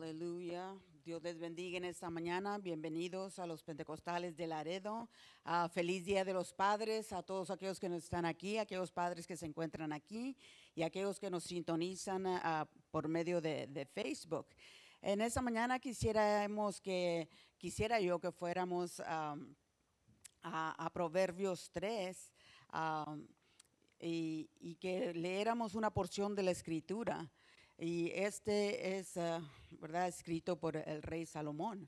Aleluya. Dios les bendiga en esta mañana. Bienvenidos a los Pentecostales de Laredo. Feliz Día de los Padres a todos aquellos que nos están aquí, aquellos padres que se encuentran aquí y aquellos que nos sintonizan por medio de Facebook. En esta mañana quisiera yo que fuéramos a Proverbios 3 y que leéramos una porción de la Escritura. Y este es, ¿verdad?, escrito por el rey Salomón.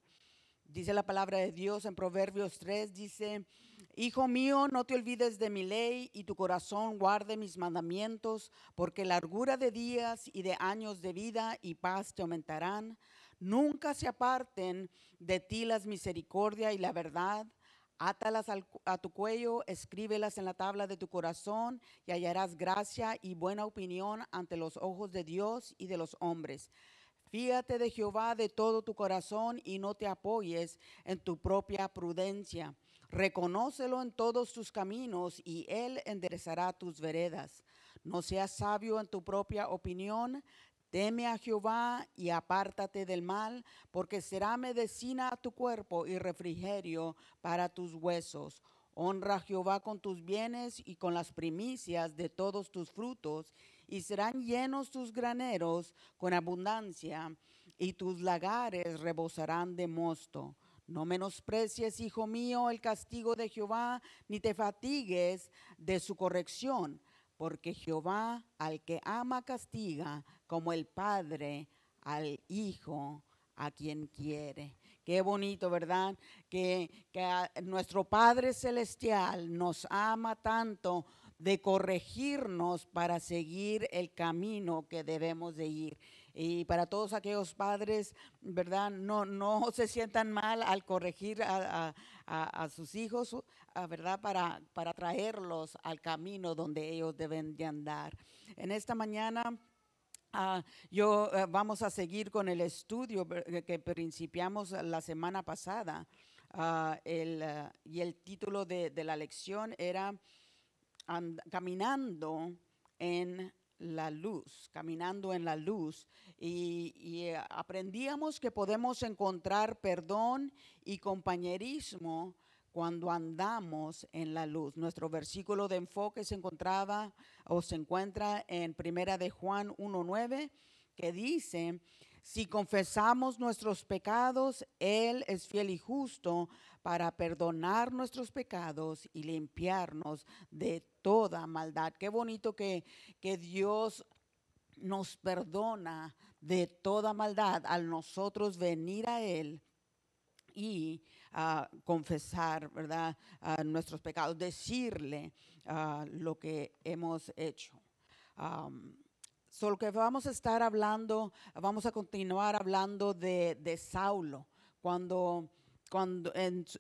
Dice la palabra de Dios en Proverbios 3, dice: Hijo mío, no te olvides de mi ley y tu corazón guarde mis mandamientos, porque largura de días y de años de vida y paz te aumentarán. Nunca se aparten de ti las misericordia y la verdad. Átalas a tu cuello, escríbelas en la tabla de tu corazón y hallarás gracia y buena opinión ante los ojos de Dios y de los hombres. Fíate de Jehová de todo tu corazón y no te apoyes en tu propia prudencia. Reconócelo en todos tus caminos y Él enderezará tus veredas. No seas sabio en tu propia opinión. Teme a Jehová y apártate del mal, porque será medicina a tu cuerpo y refrigerio para tus huesos. Honra a Jehová con tus bienes y con las primicias de todos tus frutos, y serán llenos tus graneros con abundancia, y tus lagares rebosarán de mosto. No menosprecies, hijo mío, el castigo de Jehová, ni te fatigues de su corrección, porque Jehová al que ama castiga, como el Padre al Hijo a quien quiere. Qué bonito, ¿verdad? Que nuestro Padre Celestial nos ama tanto de corregirnos para seguir el camino que debemos de ir. Y para todos aquellos padres, ¿verdad? No se sientan mal al corregir a sus hijos, ¿verdad? Para traerlos al camino donde ellos deben de andar. En esta mañana vamos a seguir con el estudio que principiamos la semana pasada. Y el título de la lección era caminando en la luz, caminando en la luz. Y aprendíamos que podemos encontrar perdón y compañerismo cuando andamos en la luz. Nuestro versículo de enfoque se encuentra en Primera de Juan 1:9, que dice: si confesamos nuestros pecados, Él es fiel y justo para perdonar nuestros pecados y limpiarnos de toda maldad. Qué bonito que Dios nos perdona de toda maldad al nosotros venir a Él y confesar, ¿verdad?, nuestros pecados, decirle lo que hemos hecho. Solo que vamos a continuar hablando de Saulo,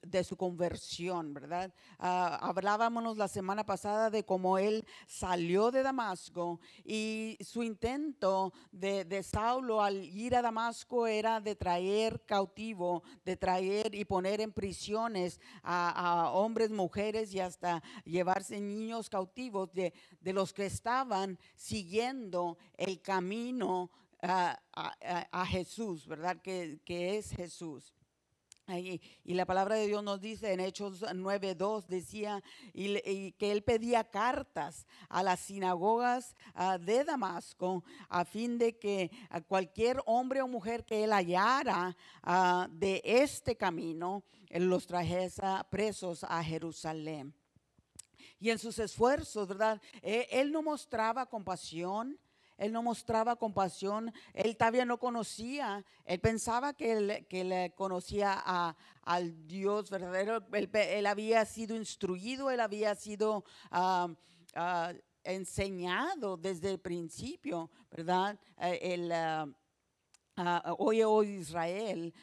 de su conversión, ¿verdad? Hablábamos la semana pasada de cómo él salió de Damasco y su intento de Saulo al ir a Damasco era de traer cautivo, de traer y poner en prisiones a hombres, mujeres y hasta llevarse niños cautivos de los que estaban siguiendo el camino a Jesús, ¿verdad? Que es Jesús. Y la palabra de Dios nos dice en Hechos 9:2, decía y que él pedía cartas a las sinagogas de Damasco a fin de que a cualquier hombre o mujer que él hallara de este camino, él los trajese presos a Jerusalén. Y en sus esfuerzos, ¿verdad? Él no mostraba compasión. Él no mostraba compasión, él todavía no conocía, él pensaba que él conocía al Dios verdadero, él había sido instruido, él había sido enseñado desde el principio, ¿verdad? Oye, oh Israel,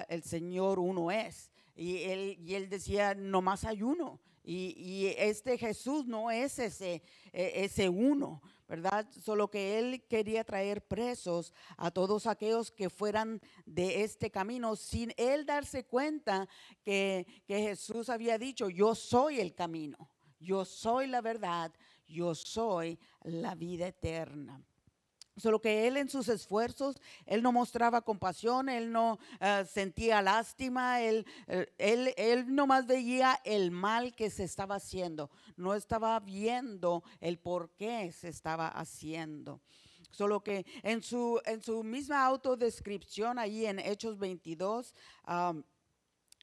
el Señor uno es. Y él decía, no más hay uno. Y este Jesús no es ese uno, ¿verdad? Solo que él quería traer presos a todos aquellos que fueran de este camino, sin él darse cuenta que Jesús había dicho: yo soy el camino, yo soy la verdad, yo soy la vida eterna. Solo que él en sus esfuerzos, él no mostraba compasión, él no sentía lástima, él nomás veía el mal que se estaba haciendo, no estaba viendo el por qué se estaba haciendo. Solo que en su misma autodescripción, ahí en Hechos 22,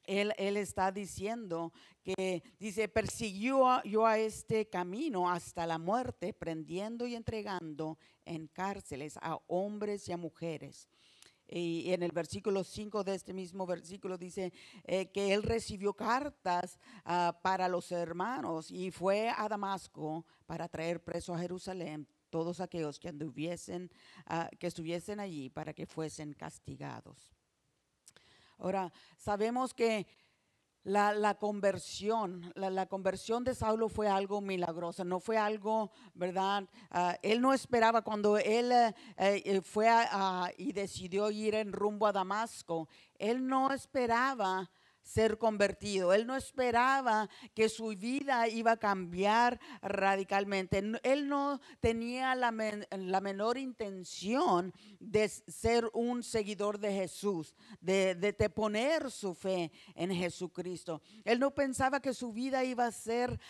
él está diciendo que, dice, persiguió yo a este camino hasta la muerte, prendiendo y entregando en cárceles a hombres y a mujeres. Y en el versículo 5 de este mismo versículo dice que él recibió cartas para los hermanos y fue a Damasco para traer preso a Jerusalén todos aquellos que que estuviesen allí para que fuesen castigados. Ahora, sabemos que la conversión, la conversión de Saulo fue algo milagroso, no fue algo, ¿verdad? Él no esperaba cuando él fue y decidió ir en rumbo a Damasco, él no esperaba ser convertido, él no esperaba que su vida iba a cambiar radicalmente, él no tenía la menor intención de ser un seguidor de Jesús, de poner su fe en Jesucristo. Él no pensaba que su vida iba a ser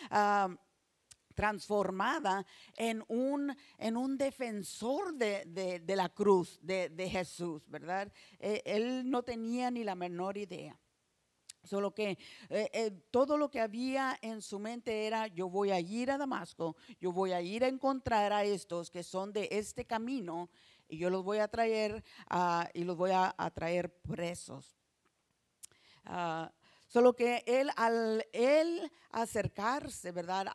transformada en un defensor de la cruz de Jesús, ¿verdad? Él no tenía ni la menor idea. Solo que todo lo que había en su mente era: yo voy a ir a Damasco, yo voy a ir a encontrar a estos que son de este camino y yo los voy a traer y los voy a traer presos. Solo que él, al él acercarse, ¿verdad?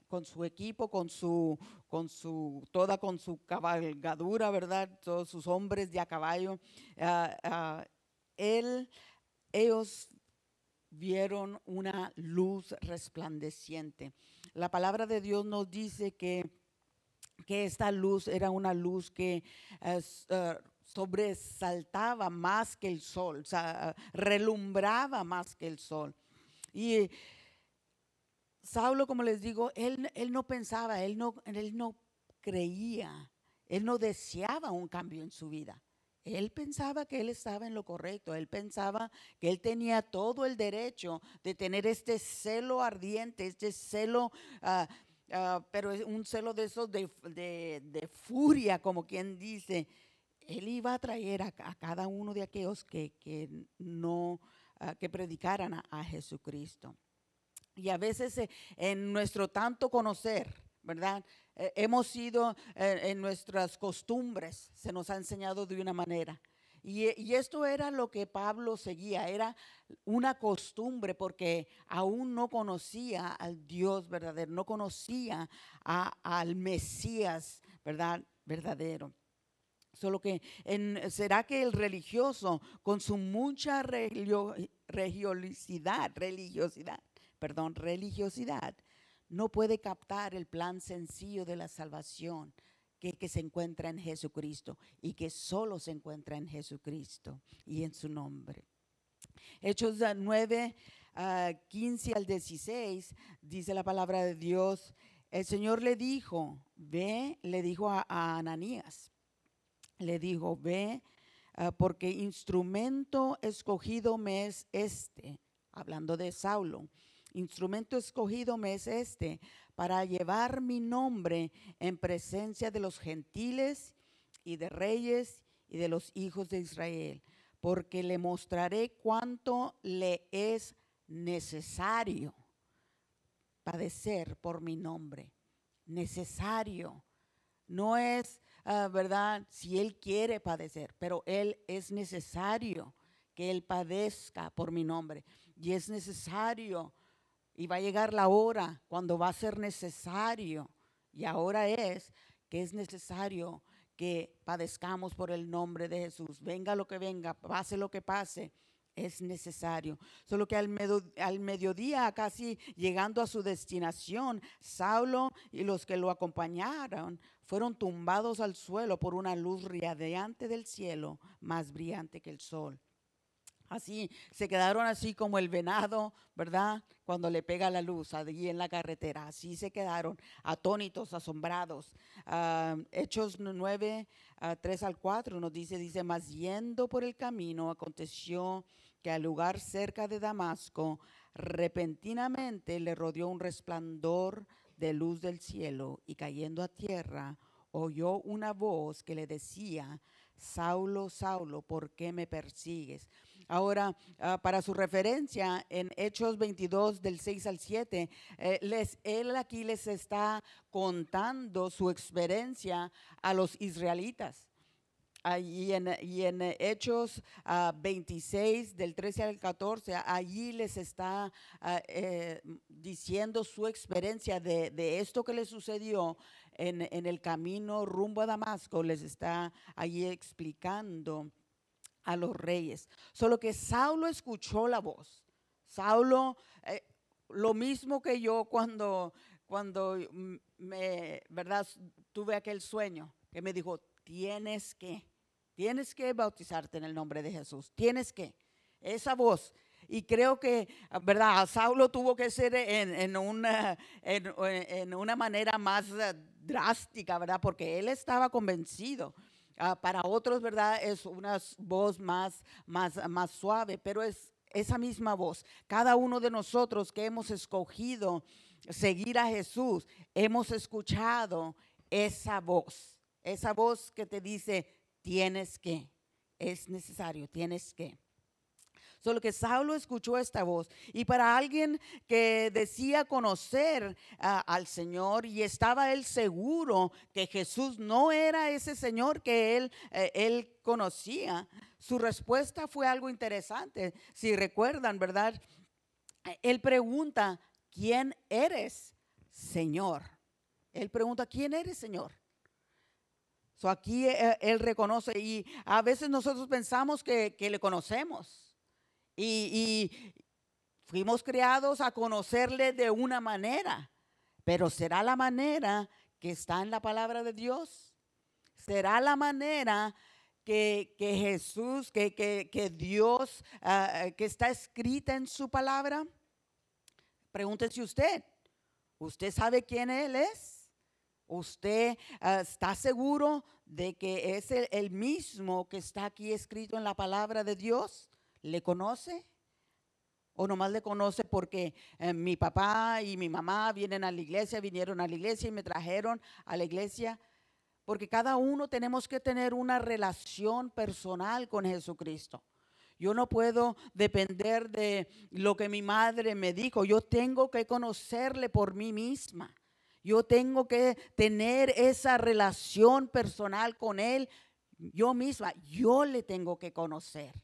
Con su equipo, con su cabalgadura, ¿verdad? Todos sus hombres de a caballo, ellos vieron una luz resplandeciente. La palabra de Dios nos dice que esta luz era una luz que sobresaltaba más que el sol, o sea, relumbraba más que el sol. Y Saulo, como les digo, él no pensaba, él no creía, él no deseaba un cambio en su vida. Él pensaba que él estaba en lo correcto, él pensaba que él tenía todo el derecho de tener este celo ardiente, este celo, pero es un celo de esos de furia, como quien dice. Él iba a traer a cada uno de aquellos que no, que predicaran a Jesucristo. Y a veces en nuestro tanto conocer, ¿verdad? Hemos sido en nuestras costumbres, se nos ha enseñado de una manera. Y esto era lo que Pablo seguía, era una costumbre porque aún no conocía al Dios verdadero, no conocía al Mesías, ¿verdad? Verdadero. Solo que será que el religioso con su mucha religiosidad, no puede captar el plan sencillo de la salvación que se encuentra en Jesucristo y que solo se encuentra en Jesucristo y en su nombre. Hechos 9, 15 al 16, dice la palabra de Dios: el Señor le dijo, ve, le dijo a Ananías, le dijo, ve, porque instrumento escogido me es este, hablando de Saulo, instrumento escogido me es este, para llevar mi nombre en presencia de los gentiles y de reyes y de los hijos de Israel, porque le mostraré cuánto le es necesario padecer por mi nombre. Necesario. No es, ¿verdad? Si él quiere padecer, pero él es necesario que él padezca por mi nombre. Y es necesario, y va a llegar la hora cuando va a ser necesario, y ahora que es necesario que padezcamos por el nombre de Jesús. Venga lo que venga, pase lo que pase, es necesario. Solo que al mediodía, casi llegando a su destinación, Saulo y los que lo acompañaron fueron tumbados al suelo por una luz radiante del cielo, más brillante que el sol. Así, se quedaron así como el venado, ¿verdad? Cuando le pega la luz allí en la carretera. Así se quedaron atónitos, asombrados. Hechos 9, 3 al 4 nos dice, mas yendo por el camino, aconteció que al lugar cerca de Damasco, repentinamente le rodeó un resplandor de luz del cielo, y cayendo a tierra, oyó una voz que le decía, Saulo, Saulo, ¿por qué me persigues? Ahora, para su referencia, en Hechos 22 del 6 al 7, él aquí les está contando su experiencia a los israelitas. Y en Hechos 26 del 13 al 14, allí les está diciendo su experiencia de esto que les sucedió en el camino rumbo a Damasco. Les está allí explicando a los reyes. Solo que Saulo escuchó la voz. Saulo, lo mismo que yo cuando ¿verdad? Tuve aquel sueño que me dijo, tienes que bautizarte en el nombre de Jesús. Tienes que. Esa voz. Y creo que, ¿verdad? Saulo tuvo que ser en una manera más drástica, ¿verdad? Porque él estaba convencido. Para otros, ¿verdad? Es una voz más suave, pero es esa misma voz. Cada uno de nosotros que hemos escogido seguir a Jesús, hemos escuchado esa voz que te dice, tienes que, es necesario, tienes que. Solo que Saulo escuchó esta voz, y para alguien que decía conocer al Señor y estaba él seguro que Jesús no era ese Señor que él conocía, su respuesta fue algo interesante. Si recuerdan, ¿verdad? Él pregunta, ¿quién eres, Señor? Él pregunta, ¿quién eres, Señor? Aquí él reconoce, y a veces nosotros pensamos que le conocemos. Y fuimos creados a conocerle de una manera, pero ¿será la manera que está en la palabra de Dios? ¿Será la manera que Jesús, que Dios, que está escrita en su palabra? Pregúntese usted. ¿Usted sabe quién Él es? ¿Usted está seguro de que es el mismo que está aquí escrito en la palabra de Dios? ¿Le conoce? ¿O nomás le conoce porque mi papá y mi mamá vinieron a la iglesia y me trajeron a la iglesia? Porque cada uno tenemos que tener una relación personal con Jesucristo. Yo no puedo depender de lo que mi madre me dijo. Yo tengo que conocerle por mí misma. Yo tengo que tener esa relación personal con Él. Yo misma, yo le tengo que conocer.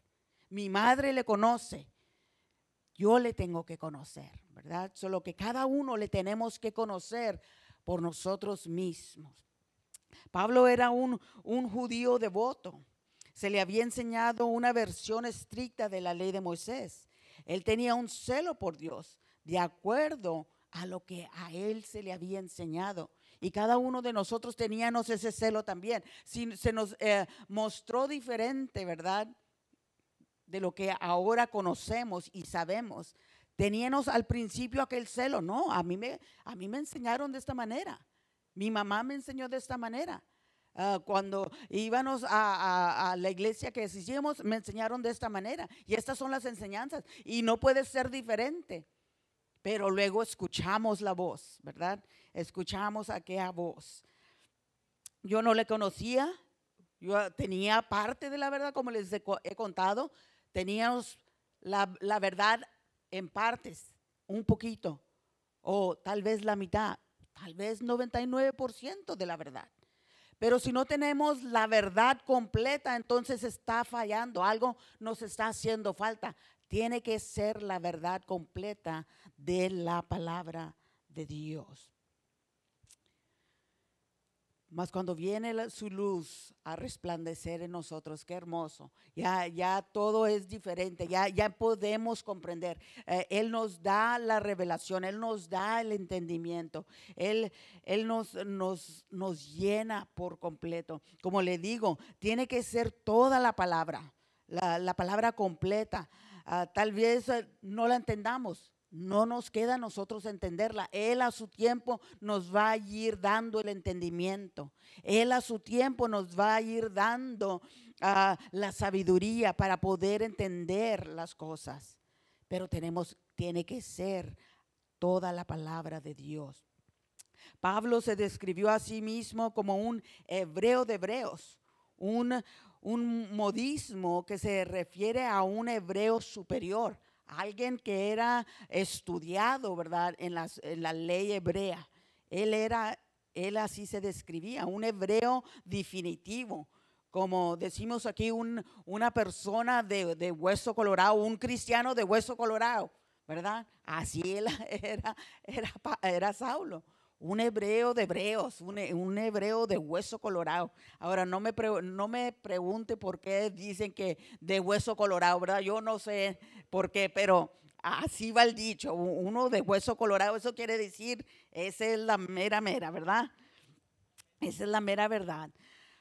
Mi madre le conoce. Yo le tengo que conocer, ¿verdad? Solo que cada uno le tenemos que conocer por nosotros mismos. Pablo era un judío devoto. Se le había enseñado una versión estricta de la ley de Moisés. Él tenía un celo por Dios, de acuerdo a lo que a él se le había enseñado. Y cada uno de nosotros teníamos ese celo también. Se nos mostró diferente, ¿verdad?, de lo que ahora conocemos y sabemos. Teníamos al principio aquel celo. No, a mí me enseñaron de esta manera. Mi mamá me enseñó de esta manera. Cuando íbamos a la iglesia que hacíamos, me enseñaron de esta manera. Y estas son las enseñanzas. Y no puede ser diferente. Pero luego escuchamos la voz, ¿verdad? Escuchamos aquella voz. Yo no le conocía. Yo tenía parte de la verdad, como les he contado. Teníamos la verdad en partes, un poquito, o tal vez la mitad, tal vez 99% de la verdad. Pero si no tenemos la verdad completa, entonces está fallando, algo nos está haciendo falta. Tiene que ser la verdad completa de la palabra de Dios. Mas cuando viene su luz a resplandecer en nosotros, qué hermoso. Ya todo es diferente, ya podemos comprender. Él nos da la revelación, Él nos da el entendimiento. Él nos llena por completo. Como le digo, tiene que ser toda la palabra. la palabra completa. Tal vez no la entendamos. No nos queda a nosotros entenderla. Él a su tiempo nos va a ir dando el entendimiento. Él a su tiempo nos va a ir dando la sabiduría para poder entender las cosas. Pero tiene que ser toda la palabra de Dios. Pablo se describió a sí mismo como un hebreo de hebreos, un modismo que se refiere a un hebreo superior, alguien que era estudiado, ¿verdad?, en la ley hebrea. Él así se describía, un hebreo definitivo. Como decimos aquí, una persona de hueso colorado, un cristiano de hueso colorado, ¿verdad? Así él era Saulo. Un hebreo de hebreos, un hebreo de hueso colorado. Ahora, no me pregunte por qué dicen que de hueso colorado, ¿verdad? Yo no sé por qué, pero así va el dicho. Uno de hueso colorado, eso quiere decir, esa es la mera, ¿verdad? Esa es la mera verdad.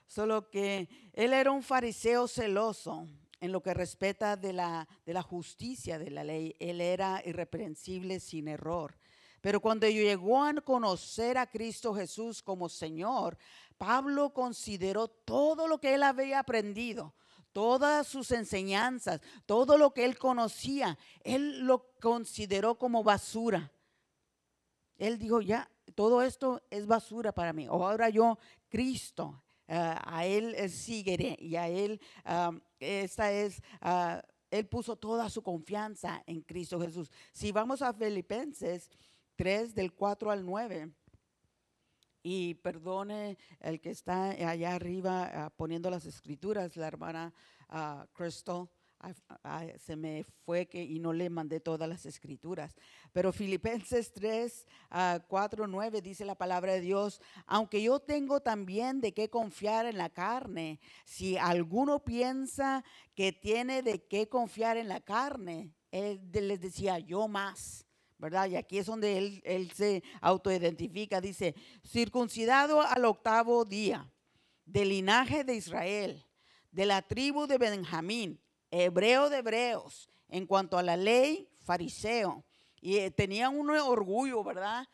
Solo que él era un fariseo celoso en lo que respecta de la justicia de la ley. Él era irreprensible, sin error. Pero cuando llegó a conocer a Cristo Jesús como Señor, Pablo consideró todo lo que él había aprendido, todas sus enseñanzas, todo lo que él conocía, él lo consideró como basura. Él dijo, ya, todo esto es basura para mí. Ahora yo, Cristo, a él seguiré y a él, él puso toda su confianza en Cristo Jesús. Si vamos a Filipenses 3, del 4 al 9, y perdone el que está allá arriba poniendo las escrituras, la hermana Crystal, se me fue y no le mandé todas las escrituras. Pero Filipenses 3, 4, 9 dice la palabra de Dios: aunque yo tengo también de qué confiar en la carne, si alguno piensa que tiene de qué confiar en la carne, él les decía, yo más, ¿verdad? Y aquí es donde él se autoidentifica. Dice, circuncidado al 8º día, del linaje de Israel, de la tribu de Benjamín, hebreo de hebreos, en cuanto a la ley, fariseo. Y tenía un orgullo, ¿verdad?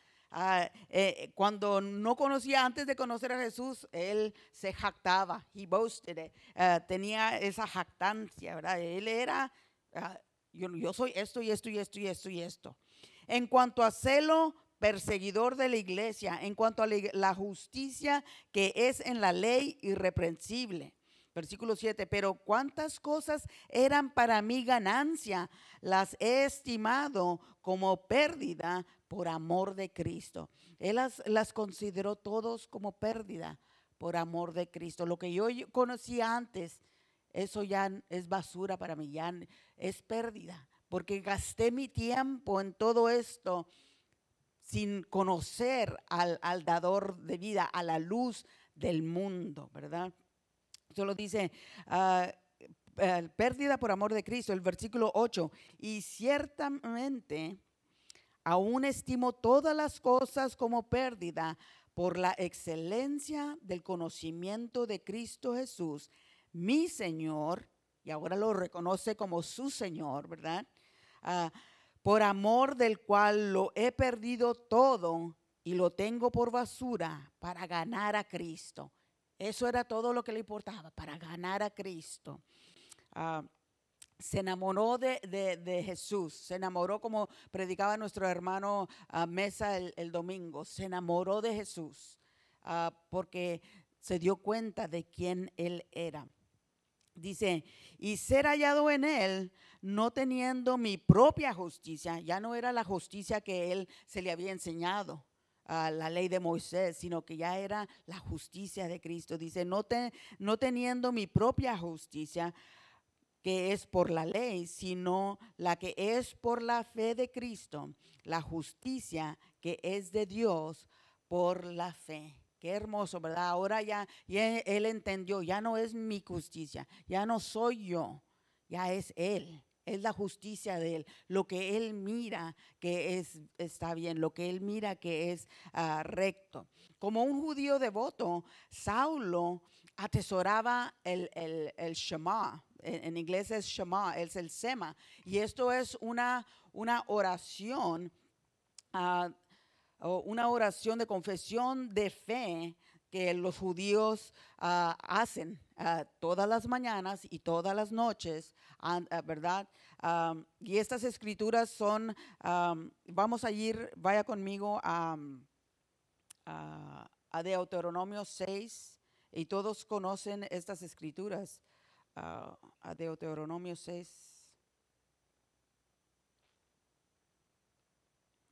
Cuando no conocía, antes de conocer a Jesús, él se jactaba, he boasted, tenía esa jactancia, ¿verdad? Él era, yo soy esto y esto y esto y esto y esto. En cuanto a celo, perseguidor de la iglesia, en cuanto a la justicia que es en la ley, irreprensible. Versículo 7, pero cuántas cosas eran para mí ganancia, las he estimado como pérdida por amor de Cristo. Él las consideró todos como pérdida por amor de Cristo. Lo que yo conocía antes, eso ya es basura para mí, ya es pérdida, porque gasté mi tiempo en todo esto sin conocer al dador de vida, a la luz del mundo, ¿verdad? Solo dice, pérdida por amor de Cristo, el versículo 8, y ciertamente aún estimo todas las cosas como pérdida por la excelencia del conocimiento de Cristo Jesús, mi Señor, y ahora lo reconoce como su Señor, ¿verdad? Por amor del cual lo he perdido todo y lo tengo por basura para ganar a Cristo. Eso era todo lo que le importaba, para ganar a Cristo. Se enamoró de Jesús, se enamoró, como predicaba nuestro hermano Mesa el domingo, se enamoró de Jesús porque se dio cuenta de quién él era. Dice, y ser hallado en él, no teniendo mi propia justicia, ya no era la justicia que él se le había enseñado, la ley de Moisés, sino que ya era la justicia de Cristo. Dice, no teniendo mi propia justicia, que es por la ley, sino la que es por la fe de Cristo, la justicia que es de Dios por la fe. Qué hermoso, ¿verdad? Ahora ya él entendió, ya no es mi justicia, ya no soy yo, ya es él. es la justicia de Él, lo que Él mira que está bien, lo que Él mira que es recto. Como un judío devoto, Saulo atesoraba el Shema. En inglés es Shema, es el Sema. Y esto es una oración, o una oración de confesión de fe que los judíos hacen todas las mañanas y todas las noches, ¿verdad? Y estas escrituras son, vamos a ir, vaya conmigo a Deuteronomio 6, y todos conocen estas escrituras. A Deuteronomio 6.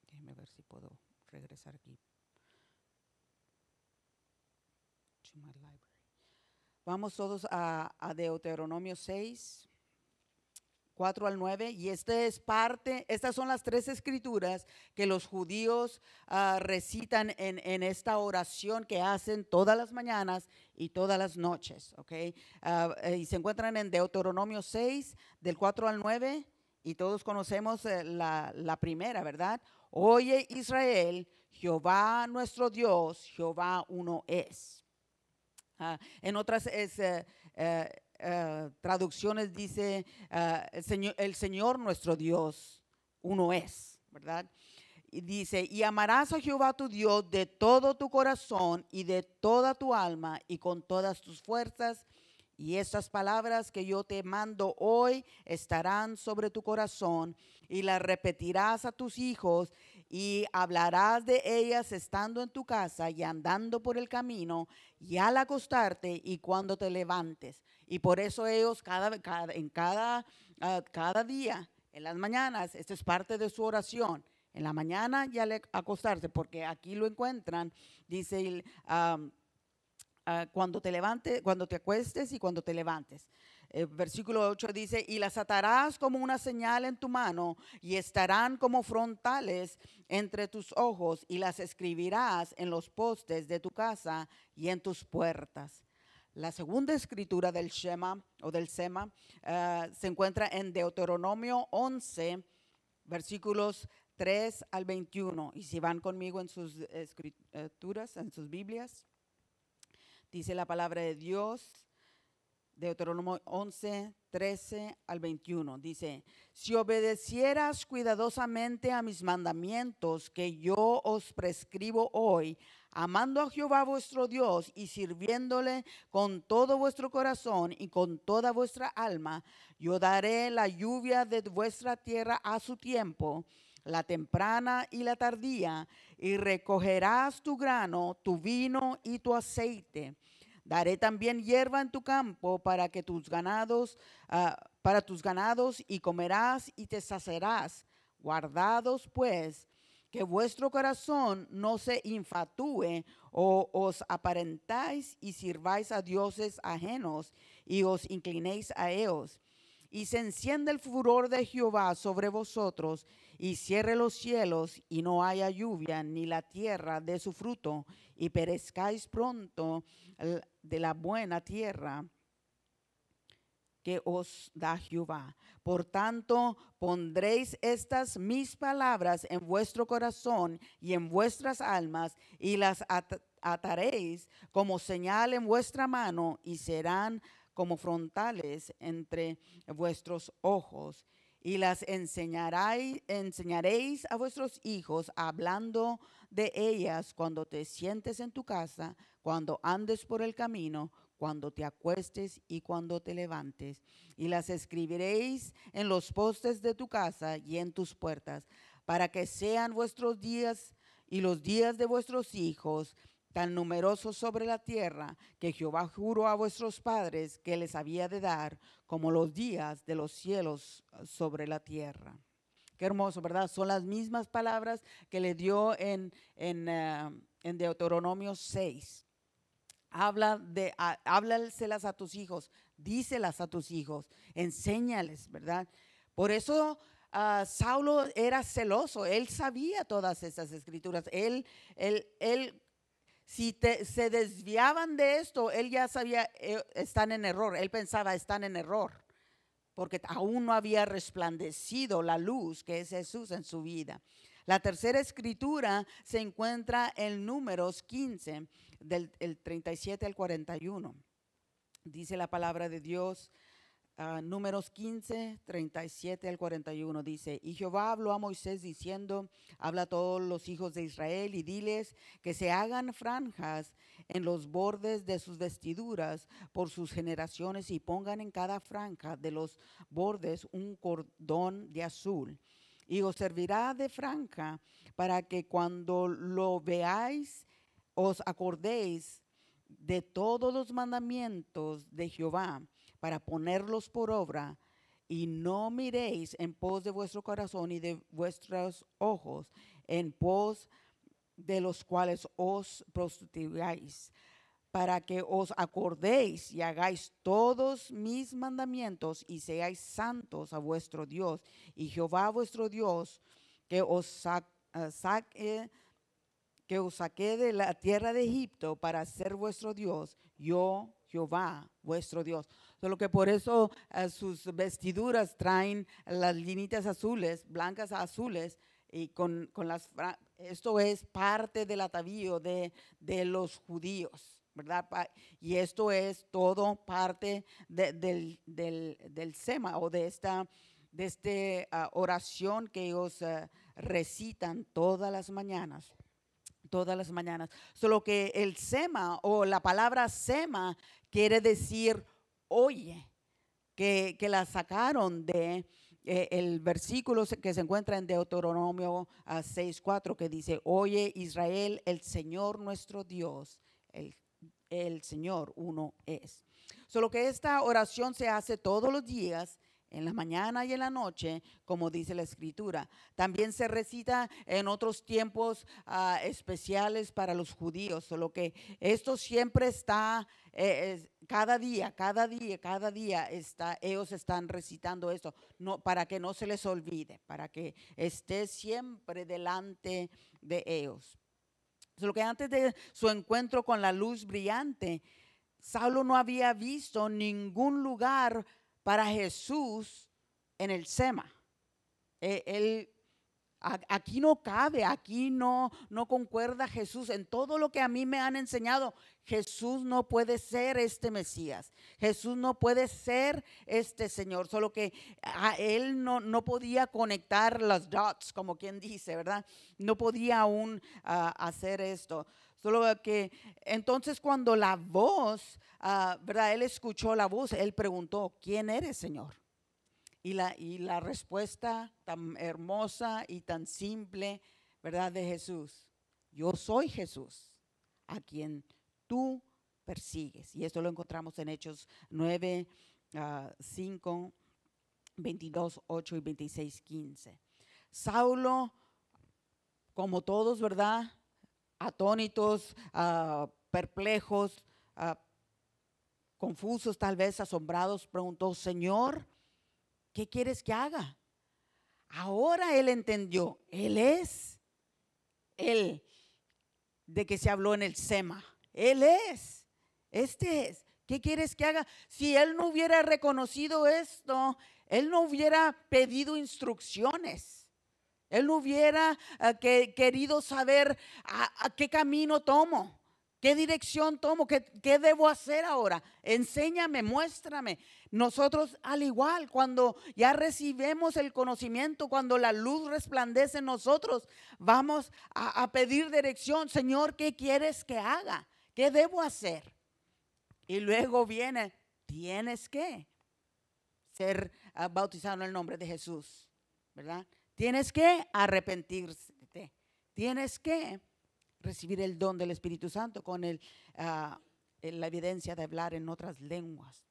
Déjeme ver si puedo regresar aquí. To my library. Vamos todos a Deuteronomio 6, 4 al 9, y estas son las tres escrituras que los judíos recitan en esta oración que hacen todas las mañanas y todas las noches, ¿ok? Y se encuentran en Deuteronomio 6, del 4 al 9, y todos conocemos la primera, ¿verdad? Oye Israel, Jehová nuestro Dios, Jehová uno es. En otras traducciones dice el Señor nuestro Dios uno es, ¿verdad? Y dice, y amarás a Jehová tu Dios de todo tu corazón y de toda tu alma y con todas tus fuerzas. Y estas palabras que yo te mando hoy estarán sobre tu corazón, y las repetirás a tus hijos, y hablarás de ellas estando en tu casa y andando por el camino y al acostarte y cuando te levantes. Y por eso ellos cada día, en las mañanas, esto es parte de su oración. En la mañana y al acostarse, porque aquí lo encuentran, dice cuando te levantes, cuando te acuestes y cuando te levantes. Versículo 8 dice, y las atarás como una señal en tu mano y estarán como frontales entre tus ojos, y las escribirás en los postes de tu casa y en tus puertas. La segunda escritura del Shema o del Sema se encuentra en Deuteronomio 11, versículos 3 al 21. Y si van conmigo en sus escrituras, en sus Biblias, dice la palabra de Dios, Deuteronomio 11, 13 al 21. Dice, si obedecieras cuidadosamente a mis mandamientos que yo os prescribo hoy, amando a Jehová vuestro Dios y sirviéndole con todo vuestro corazón y con toda vuestra alma, yo daré la lluvia de vuestra tierra a su tiempo, la temprana y la tardía, y recogerás tu grano, tu vino y tu aceite. Daré también hierba en tu campo para tus ganados, y comerás y te saciarás. Guardados pues, que vuestro corazón no se infatúe o os aparentáis y sirváis a dioses ajenos y os inclinéis a ellos. Y se enciende el furor de Jehová sobre vosotros, y cierre los cielos, y no haya lluvia, ni la tierra dé su fruto, y perezcáis pronto de la buena tierra que os da Jehová. Por tanto, pondréis estas mis palabras en vuestro corazón y en vuestras almas, y las ataréis como señal en vuestra mano, y serán como frontales entre vuestros ojos. Y las enseñaréis a vuestros hijos, hablando de ellas cuando te sientes en tu casa, cuando andes por el camino, cuando te acuestes y cuando te levantes. Y las escribiréis en los postes de tu casa y en tus puertas, para que sean vuestros días y los días de vuestros hijos tan numerosos sobre la tierra, que Jehová juró a vuestros padres que les había de dar, como los días de los cielos sobre la tierra. Qué hermoso, ¿verdad? Son las mismas palabras que le dio en Deuteronomio 6. Háblaselas a tus hijos, díselas a tus hijos, enséñales, ¿verdad? Por eso Saulo era celoso, él sabía todas esas escrituras, si se desviaban de esto, él ya sabía, están en error, él pensaba, están en error. porque aún no había resplandecido la luz que es Jesús en su vida. La tercera escritura se encuentra en Números 15, del 37 al 41. Dice la palabra de Dios, Números 15, 37 al 41, dice: y Jehová habló a Moisés diciendo, habla a todos los hijos de Israel y diles que se hagan franjas en los bordes de sus vestiduras por sus generaciones y pongan en cada franja de los bordes un cordón de azul. Y os servirá de franja para que cuando lo veáis os acordéis de todos los mandamientos de Jehová, para ponerlos por obra, y no miréis en pos de vuestro corazón y de vuestros ojos, en pos de los cuales os prostituáis, para que os acordéis y hagáis todos mis mandamientos y seáis santos a vuestro Dios. Y Jehová vuestro Dios, que os saqué de la tierra de Egipto para ser vuestro Dios, yo, Jehová, vuestro Dios. Solo que por eso sus vestiduras traen las linitas azules, blancas a azules, y con esto es parte del atavío de los judíos, ¿verdad? Y esto es todo parte del sema o de esta oración que ellos recitan todas las mañanas. Solo que el sema o la palabra sema quiere decir oye, que la sacaron de el versículo que se encuentra en Deuteronomio 6:4, que dice: oye Israel, el Señor nuestro Dios, el Señor uno es. Solo que esta oración se hace todos los días, en la mañana y en la noche, como dice la escritura. También se recita en otros tiempos especiales para los judíos, solo que esto siempre está, cada día ellos están recitando esto, no, para que no se les olvide, para que esté siempre delante de ellos. Solo que antes de su encuentro con la luz brillante, Saulo no había visto ningún lugar para Jesús en el sema. Aquí no cabe, aquí no concuerda Jesús. En todo lo que a mí me han enseñado, Jesús no puede ser este Mesías. Jesús no puede ser este Señor. Solo que a él no podía conectar las dots, como quien dice, ¿verdad? No podía aún hacer esto. Solo que entonces cuando la voz, ¿verdad? Él escuchó la voz, él preguntó: ¿quién eres, Señor? Y la respuesta tan hermosa y tan simple, ¿verdad? De Jesús: yo soy Jesús, a quien tú persigues. Y esto lo encontramos en Hechos 9, 5, 22, 8 y 26, 15. Saulo, como todos, ¿verdad? Atónitos, perplejos, confusos, tal vez asombrados, preguntó: Señor, ¿qué quieres que haga? Ahora él entendió, él es el de que se habló en el sema. Él es, este es. ¿Qué quieres que haga? Si él no hubiera reconocido esto, él no hubiera pedido instrucciones. Él no hubiera querido saber a qué camino tomo, qué dirección tomo, qué debo hacer ahora. Enséñame, muéstrame. Nosotros al igual, cuando ya recibimos el conocimiento, cuando la luz resplandece en nosotros, vamos a pedir dirección. Señor, ¿qué quieres que haga? ¿Qué debo hacer? Y luego viene: tienes que ser bautizado en el nombre de Jesús, ¿verdad? Tienes que arrepentirte, tienes que recibir el don del Espíritu Santo con la evidencia de hablar en otras lenguas.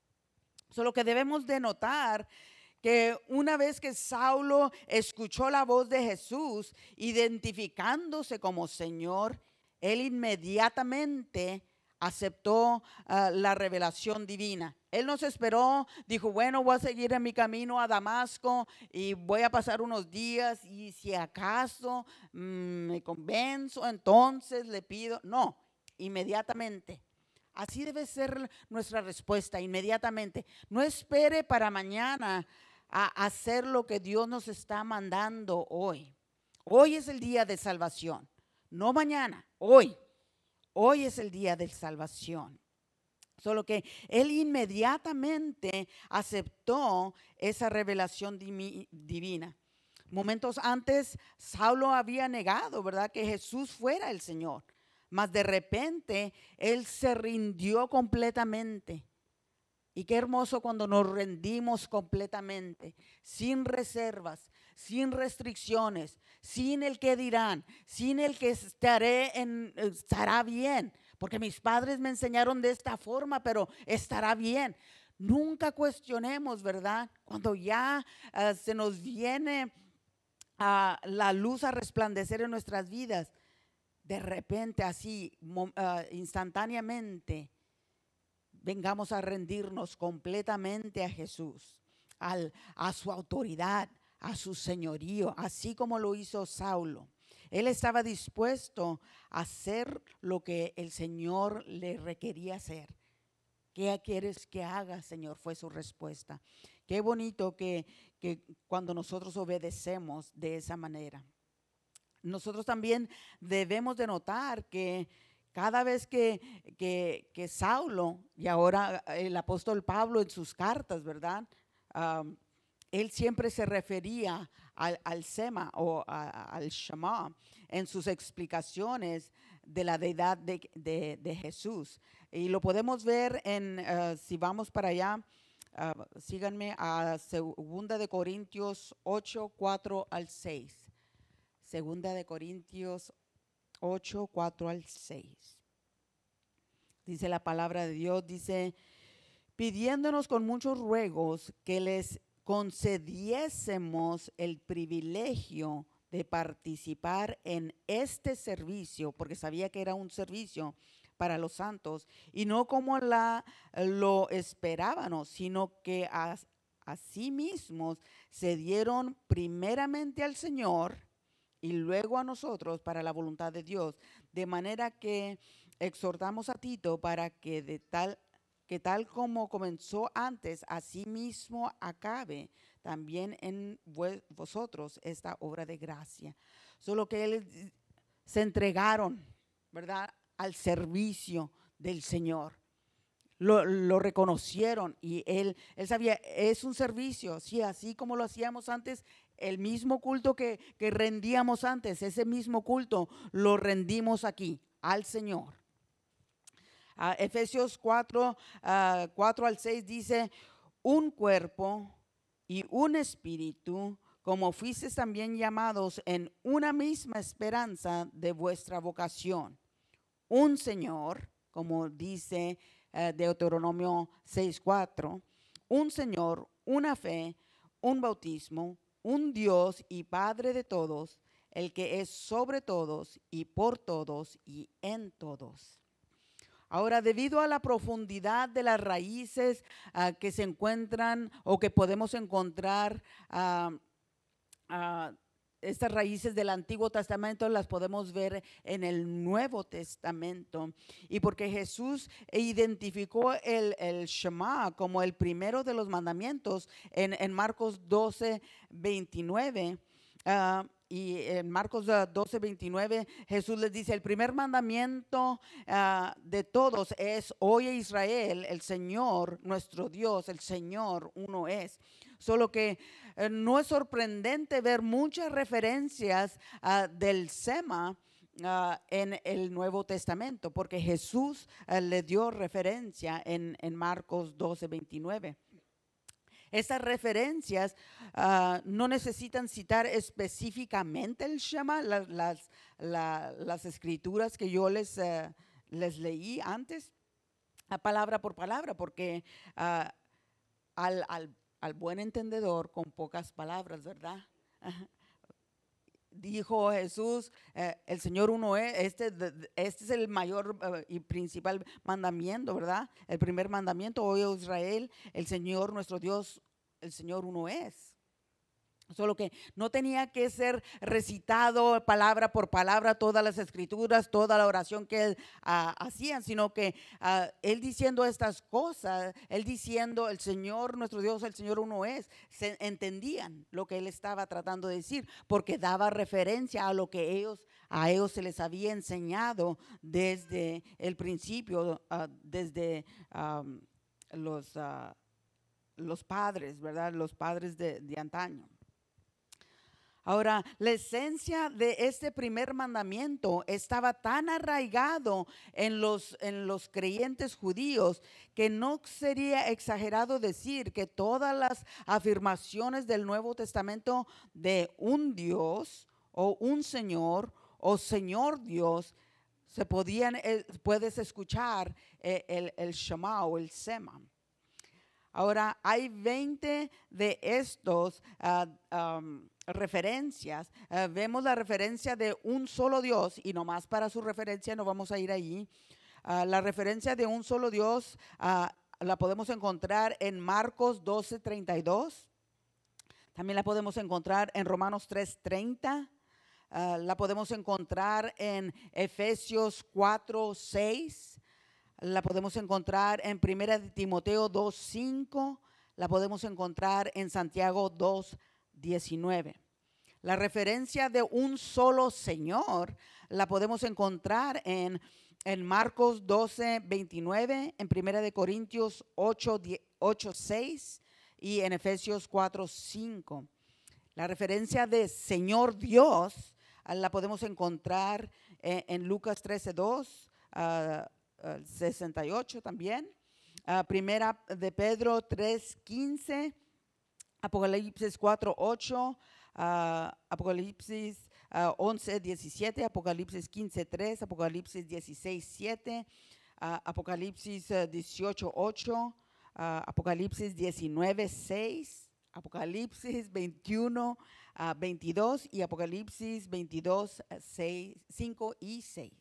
Solo que debemos de notar que una vez que Saulo escuchó la voz de Jesús, identificándose como Señor, él inmediatamente aceptó la revelación divina. Él no se esperó, dijo: bueno, voy a seguir en mi camino a Damasco y voy a pasar unos días y si acaso me convenzo, entonces le pido. No, inmediatamente Así debe ser nuestra respuesta inmediatamente. No espere para mañana a hacer lo que Dios nos está mandando hoy. Hoy es el día de salvación, no mañana, hoy. Hoy es el día de salvación. Solo que él inmediatamente aceptó esa revelación divina. Momentos antes, Saulo había negado, ¿verdad?, que Jesús fuera el Señor. Mas de repente, él se rindió completamente. Y qué hermoso cuando nos rendimos completamente, sin reservas, sin restricciones, sin el que dirán, sin el que estará bien, porque mis padres me enseñaron de esta forma, pero estará bien. Nunca cuestionemos, ¿verdad? Cuando ya se nos viene la luz a resplandecer en nuestras vidas, de repente así, instantáneamente, vengamos a rendirnos completamente a Jesús, a su autoridad, a su señorío, así como lo hizo Saulo. Él estaba dispuesto a hacer lo que el Señor le requería hacer. ¿Qué quieres que haga, Señor?, fue su respuesta. Qué bonito que cuando nosotros obedecemos de esa manera. Nosotros también debemos de notar que cada vez que Saulo, y ahora el apóstol Pablo en sus cartas, ¿verdad? Él siempre se refería al Sema o al Shema en sus explicaciones de la deidad de Jesús. Y lo podemos ver si vamos para allá, síganme a 2 Corintios 8, 4 al 6. 2 Corintios 8, 4 al 6. Dice la palabra de Dios, dice, pidiéndonos con muchos ruegos que les concediésemos el privilegio de participar en este servicio, porque sabía que era un servicio para los santos, y no como lo esperábamos, sino que a sí mismos se dieron primeramente al Señor y luego a nosotros para la voluntad de Dios, de manera que exhortamos a Tito para que tal como comenzó antes, así mismo acabe también en vosotros esta obra de gracia. Solo que él se entregaron, ¿verdad?, al servicio del Señor. Lo reconocieron y él sabía, es un servicio, sí, así como lo hacíamos antes, el mismo culto que rendíamos antes, ese mismo culto lo rendimos aquí al Señor. Efesios 4, 4 al 6 dice, un cuerpo y un espíritu, como fuisteis también llamados en una misma esperanza de vuestra vocación. Un Señor, como dice Deuteronomio 6:4, un Señor, una fe, un bautismo, un Dios y Padre de todos, el que es sobre todos y por todos y en todos. Ahora, debido a la profundidad de las raíces que se encuentran o que podemos encontrar, estas raíces del Antiguo Testamento las podemos ver en el Nuevo Testamento. Y porque Jesús identificó el Shema como el primero de los mandamientos en Marcos 12, 29. Y en Marcos 12, 29, Jesús les dice, el primer mandamiento de todos es, oye Israel, el Señor, nuestro Dios, el Señor uno es. Solo que no es sorprendente ver muchas referencias del Sema en el Nuevo Testamento, porque Jesús le dio referencia en Marcos 12, 29. Estas referencias no necesitan citar específicamente el Shema, las escrituras que yo les leí antes, palabra por palabra, porque al buen entendedor con pocas palabras, ¿verdad? Dijo Jesús, el Señor uno es, este es el mayor y principal mandamiento, ¿verdad? El primer mandamiento, oye Israel, el Señor nuestro Dios, el Señor uno es. Solo que no tenía que ser recitado palabra por palabra todas las escrituras, toda la oración que él hacían, sino que él diciendo estas cosas, él diciendo el Señor, nuestro Dios, el Señor uno es, se entendían lo que él estaba tratando de decir, porque daba referencia a lo que a ellos se les había enseñado desde el principio, desde los padres, ¿verdad? Los padres de antaño. Ahora, la esencia de este primer mandamiento estaba tan arraigado en los creyentes judíos que no sería exagerado decir que todas las afirmaciones del Nuevo Testamento de un Dios o un Señor o Señor Dios se puedes escuchar el Shema o el Sema. Ahora, hay 20 de estos referencias. Vemos la referencia de un solo Dios, y nomás para su referencia no vamos a ir allí. La referencia de un solo Dios la podemos encontrar en Marcos 12:32. También la podemos encontrar en Romanos 3:30. La podemos encontrar en Efesios 4:6. La podemos encontrar en 1 Timoteo 2:5. La podemos encontrar en Santiago 2:19. La referencia de un solo Señor la podemos encontrar en Marcos 12:29, en 1 Corintios 8:6 y en Efesios 4:5. La referencia de Señor Dios la podemos encontrar en Lucas 13:2, 68 también, Primera de Pedro 3:15, Apocalipsis 4:8, Apocalipsis 11:17, Apocalipsis 15:3, Apocalipsis 16:7, Apocalipsis 18:8, Apocalipsis 19:6, Apocalipsis 21:22 y Apocalipsis 22:5 y 6.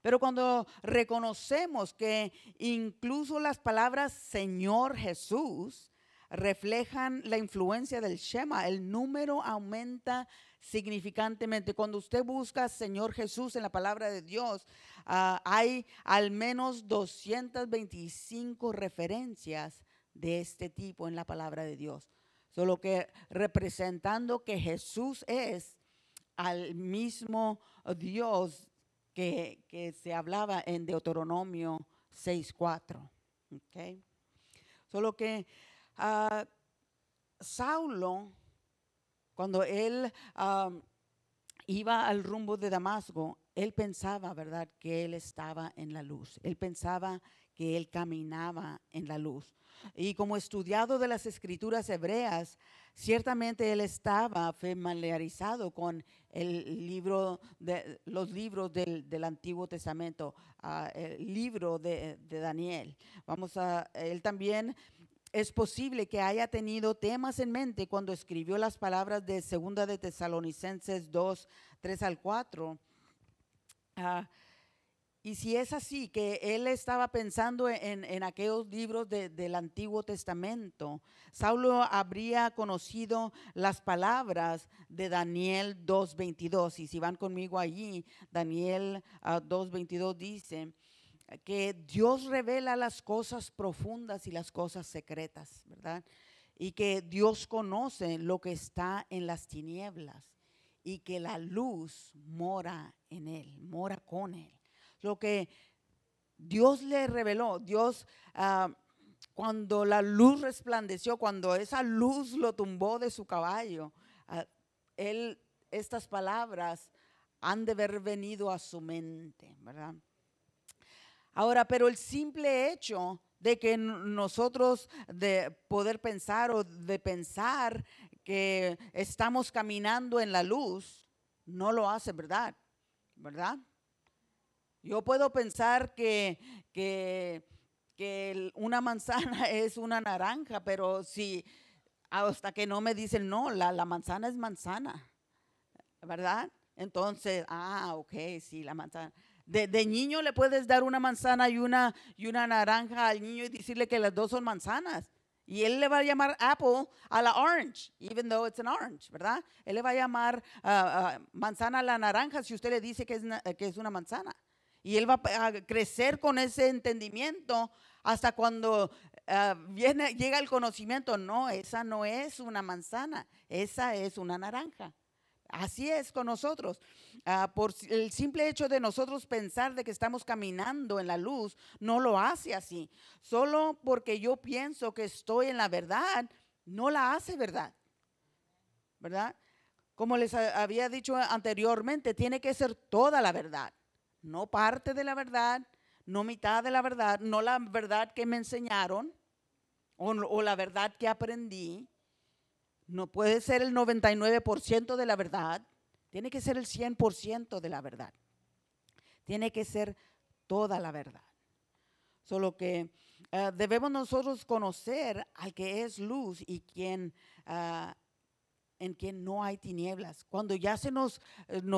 Pero cuando reconocemos que incluso las palabras Señor Jesús reflejan la influencia del Shema, el número aumenta significantemente. Cuando usted busca Señor Jesús en la palabra de Dios, hay al menos 225 referencias de este tipo en la palabra de Dios. Solo que representando que Jesús es al mismo Dios que se hablaba en Deuteronomio 6:4. Okay. Solo que Saulo, cuando él iba al rumbo de Damasco, él pensaba, ¿verdad?, que él estaba en la luz. Él pensaba que él caminaba en la luz. Y como estudiado de las escrituras hebreas, ciertamente él estaba familiarizado con los libros del Antiguo Testamento, el libro de Daniel. Él también es posible que haya tenido temas en mente cuando escribió las palabras de 2 de Tesalonicenses 2:3-4. Y si es así, que él estaba pensando en aquellos libros del Antiguo Testamento, Saulo habría conocido las palabras de Daniel 2:22. Y si van conmigo allí, Daniel 2:22 dice que Dios revela las cosas profundas y las cosas secretas, ¿verdad? Y que Dios conoce lo que está en las tinieblas y que la luz mora en él, mora con él. Lo que Dios le reveló, Dios, cuando la luz resplandeció, cuando esa luz lo tumbó de su caballo, estas palabras han de haber venido a su mente, ¿verdad? Ahora, pero el simple hecho de que nosotros de poder pensar o de pensar que estamos caminando en la luz, no lo hace, ¿verdad? ¿Verdad? Yo puedo pensar que una manzana es una naranja, pero si hasta que no me dicen, no, la manzana es manzana, ¿verdad? Entonces, ok, sí, la manzana. De niño le puedes dar una manzana y una naranja al niño y decirle que las dos son manzanas. Y él le va a llamar apple a la orange, even though it's an orange, ¿verdad? Él le va a llamar manzana a la naranja si usted le dice que es una manzana. Y él va a crecer con ese entendimiento hasta cuando llega el conocimiento. No, esa no es una manzana, esa es una naranja. Así es con nosotros. Por el simple hecho de nosotros pensar de que estamos caminando en la luz, no lo hace así. Solo porque yo pienso que estoy en la verdad, no la hace verdad, ¿verdad? Como les había dicho anteriormente, tiene que ser toda la verdad, no parte de la verdad, no mitad de la verdad, no la verdad que me enseñaron o la verdad que aprendí. No puede ser el 99% de la verdad, tiene que ser el 100% de la verdad. Tiene que ser toda la verdad. Solo que debemos nosotros conocer al que es luz y en quien no hay tinieblas. Cuando ya se nos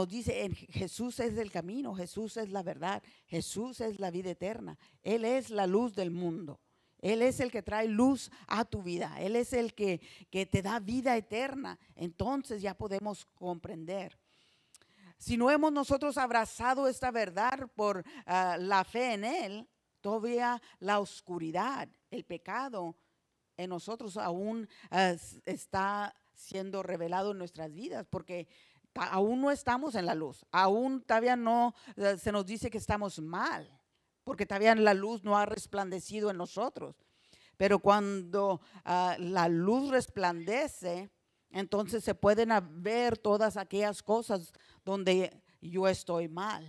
dice, Jesús es el camino, Jesús es la verdad, Jesús es la vida eterna, Él es la luz del mundo. Él es el que trae luz a tu vida. Él es el que te da vida eterna. Entonces ya podemos comprender. Si no hemos nosotros abrazado esta verdad por la fe en Él, todavía la oscuridad, el pecado en nosotros aún está siendo revelado en nuestras vidas, porque aún no estamos en la luz. Aún todavía no se nos dice que estamos mal, porque todavía la luz no ha resplandecido en nosotros. Pero cuando la luz resplandece, entonces se pueden ver todas aquellas cosas donde yo estoy mal,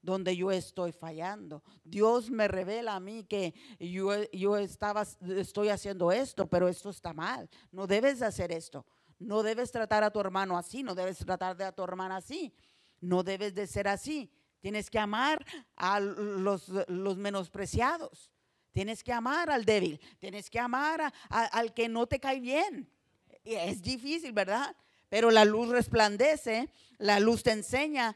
donde yo estoy fallando. Dios me revela a mí que yo estoy haciendo esto, pero esto está mal. No debes hacer esto. No debes tratar a tu hermano así, no debes tratar a tu hermana así. No debes de ser así. Tienes que amar a los menospreciados. Tienes que amar al débil. Tienes que amar al que no te cae bien. Es difícil, ¿verdad? Pero la luz resplandece, la luz te enseña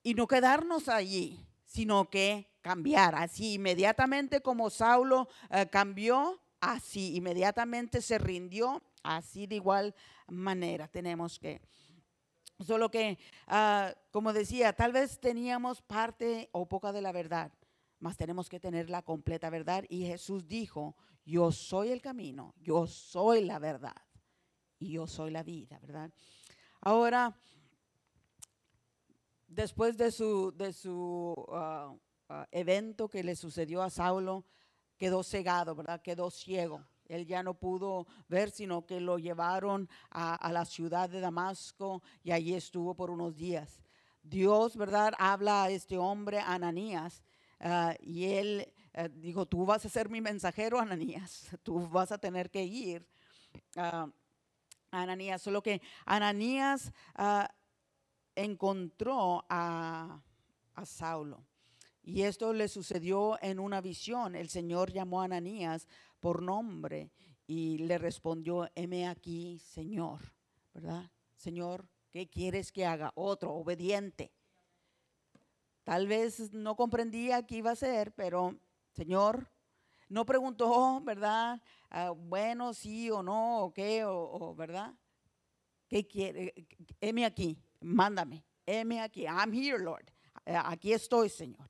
y no quedarnos allí, sino que cambiar. Así inmediatamente como Saulo cambió, así inmediatamente se rindió, así de igual manera tenemos que. Solo que, como decía, tal vez teníamos parte o poca de la verdad, mas tenemos que tener la completa verdad. Y Jesús dijo, yo soy el camino, yo soy la verdad y yo soy la vida, ¿verdad? Ahora, después de su evento que le sucedió a Saulo, quedó cegado, ¿verdad? Quedó ciego. Él ya no pudo ver, sino que lo llevaron a la ciudad de Damasco y allí estuvo por unos días. Dios, ¿verdad? Habla a este hombre, Ananías, y él dijo, tú vas a ser mi mensajero, Ananías. Tú vas a tener que ir a Ananías. Solo que Ananías encontró a Saulo. Y esto le sucedió en una visión. El Señor llamó a Ananías por nombre y le respondió, heme aquí, Señor, ¿verdad? Señor, ¿qué quieres que haga? Otro, obediente. Tal vez no comprendía qué iba a hacer, pero Señor, no preguntó, ¿verdad? Bueno, sí o no, o qué, ¿verdad? ¿Qué quiere? Heme aquí, mándame, heme aquí, I'm here, Lord. Aquí estoy, Señor.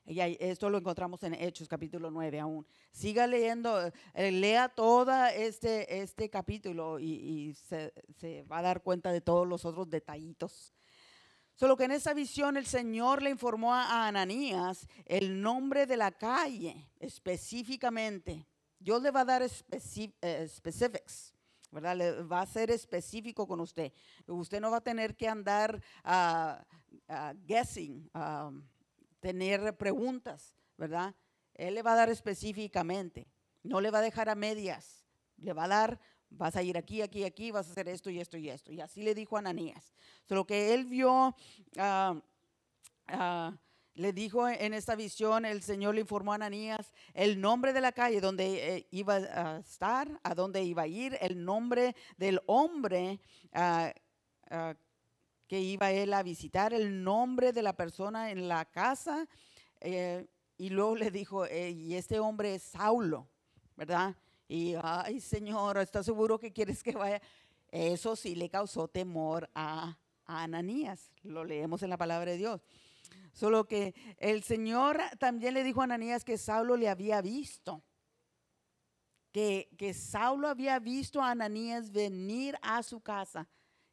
Y esto lo encontramos en Hechos capítulo 9 aún. Siga leyendo, lea todo este capítulo y se va a dar cuenta de todos los otros detallitos. Solo que en esa visión el Señor le informó a Ananías el nombre de la calle específicamente. Dios le va a dar specifics, ¿verdad? Le va a ser específico con usted. Usted no va a tener que andar guessing, tener preguntas, ¿verdad? Él le va a dar específicamente, no le va a dejar a medias, le va a dar, vas a ir aquí, aquí, aquí, vas a hacer esto y esto y esto. Y así le dijo a Ananías. Solo que él vio, le dijo en esta visión, el Señor le informó a Ananías el nombre de la calle donde iba a estar, a dónde iba a ir, el nombre del hombre que iba él a visitar, el nombre de la persona en la casa, y luego le dijo, y este hombre es Saulo, ¿verdad? Y, ay, Señor, ¿estás seguro que quieres que vaya? Eso sí le causó temor a Ananías. Lo leemos en la palabra de Dios. Solo que el Señor también le dijo a Ananías que Saulo le había visto. Que Saulo había visto a Ananías venir a su casa.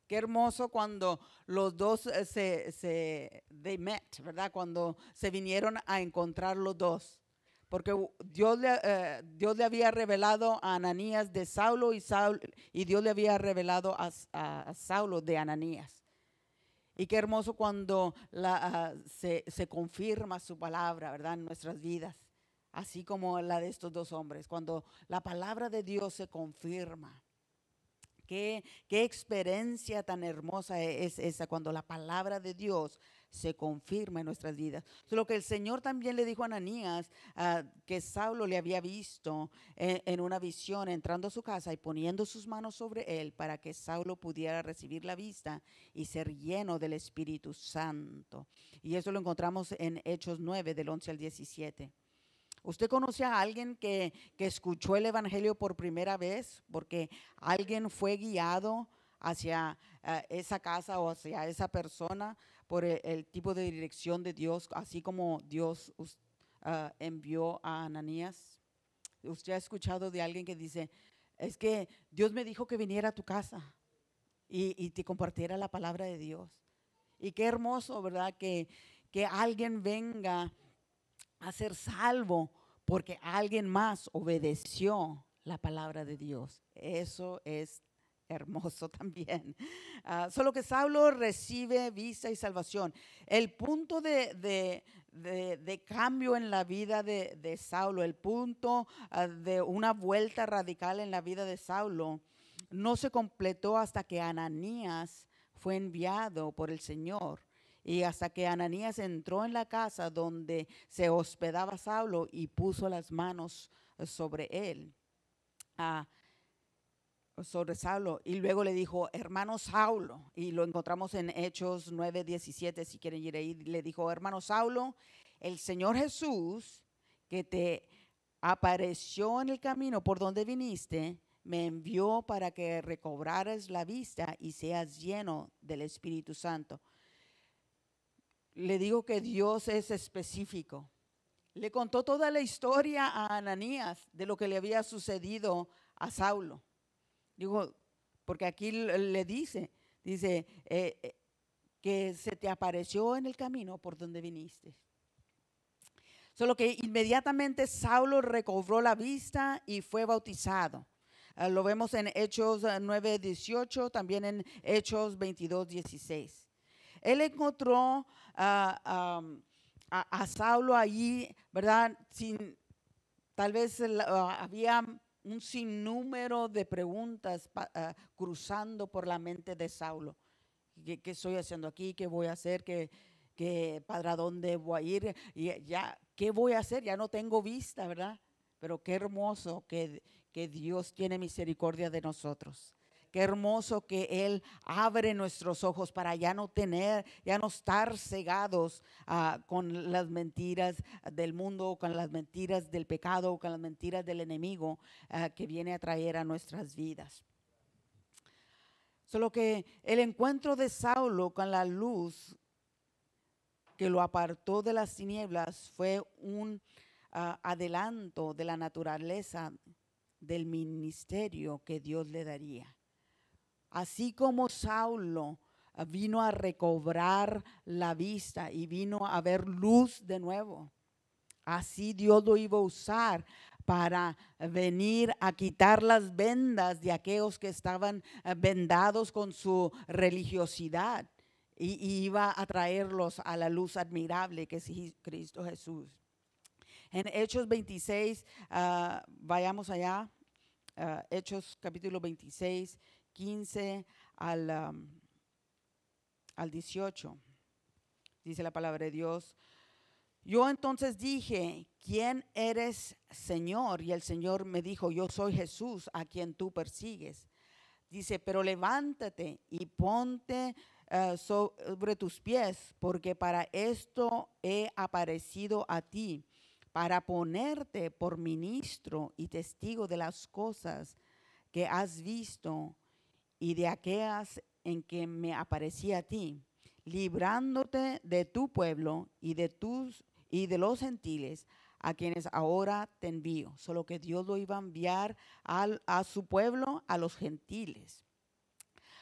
Qué hermoso cuando los dos they met, ¿verdad? Cuando se vinieron a encontrar los dos. Porque Dios le había revelado a Ananías de Saulo y Dios le había revelado a Saulo de Ananías. Y qué hermoso cuando se confirma su palabra, ¿verdad? En nuestras vidas. Así como la de estos dos hombres. Cuando la palabra de Dios se confirma. Qué experiencia tan hermosa es esa cuando la palabra de Dios se confirma en nuestras vidas. Lo que el Señor también le dijo a Ananías, que Saulo le había visto en una visión entrando a su casa y poniendo sus manos sobre él para que Saulo pudiera recibir la vista y ser lleno del Espíritu Santo. Y eso lo encontramos en Hechos 9 del 11 al 17. ¿Usted conoce a alguien que escuchó el evangelio por primera vez porque alguien fue guiado hacia esa casa o hacia esa persona por el tipo de dirección de Dios, así como Dios envió a Ananías? ¿Usted ha escuchado de alguien que dice, es que Dios me dijo que viniera a tu casa y te compartiera la palabra de Dios? Y qué hermoso, ¿verdad? Que alguien venga a ser salvo porque alguien más obedeció la palabra de Dios. Eso es hermoso también. Solo que Saulo recibe vista y salvación. El punto de cambio en la vida de Saulo, el punto de una vuelta radical en la vida de Saulo, no se completó hasta que Ananías fue enviado por el Señor. Y hasta que Ananías entró en la casa donde se hospedaba Saulo y puso las manos sobre él, sobre Saulo, y luego le dijo, hermano Saulo, y lo encontramos en Hechos 9:17, si quieren ir ahí, le dijo, hermano Saulo, el Señor Jesús que te apareció en el camino por donde viniste, me envió para que recobraras la vista y seas lleno del Espíritu Santo. Le digo que Dios es específico. Le contó toda la historia a Ananías de lo que le había sucedido a Saulo. Digo, porque aquí le dice que se te apareció en el camino por donde viniste. Solo que inmediatamente Saulo recobró la vista y fue bautizado. Lo vemos en Hechos 9:18, también en Hechos 22:16. Él encontró a Saulo allí, ¿verdad? Tal vez había un sinnúmero de preguntas cruzando por la mente de Saulo. ¿Qué estoy haciendo aquí? ¿Qué voy a hacer? ¿Para dónde voy a ir? Y ya, ¿qué voy a hacer? Ya no tengo vista, ¿verdad? Pero qué hermoso que Dios tiene misericordia de nosotros. Qué hermoso que Él abre nuestros ojos para ya no estar cegados con las mentiras del mundo, con las mentiras del pecado, con las mentiras del enemigo que viene a traer a nuestras vidas. Solo que el encuentro de Saulo con la luz que lo apartó de las tinieblas fue un adelanto de la naturaleza del ministerio que Dios le daría. Así como Saulo vino a recobrar la vista y vino a ver luz de nuevo, así Dios lo iba a usar para venir a quitar las vendas de aquellos que estaban vendados con su religiosidad y iba a traerlos a la luz admirable que es Cristo Jesús. En Hechos 26, vayamos allá, Hechos capítulo 26, 15 al 18, dice la palabra de Dios. Yo entonces dije, ¿quién eres, Señor? Y el Señor me dijo, yo soy Jesús a quien tú persigues. Dice, pero levántate y ponte sobre tus pies, porque para esto he aparecido a ti, para ponerte por ministro y testigo de las cosas que has visto y de aquellas en que me aparecí a ti, librándote de tu pueblo y de los gentiles, a quienes ahora te envío. Solo que Dios lo iba a enviar a su pueblo, a los gentiles,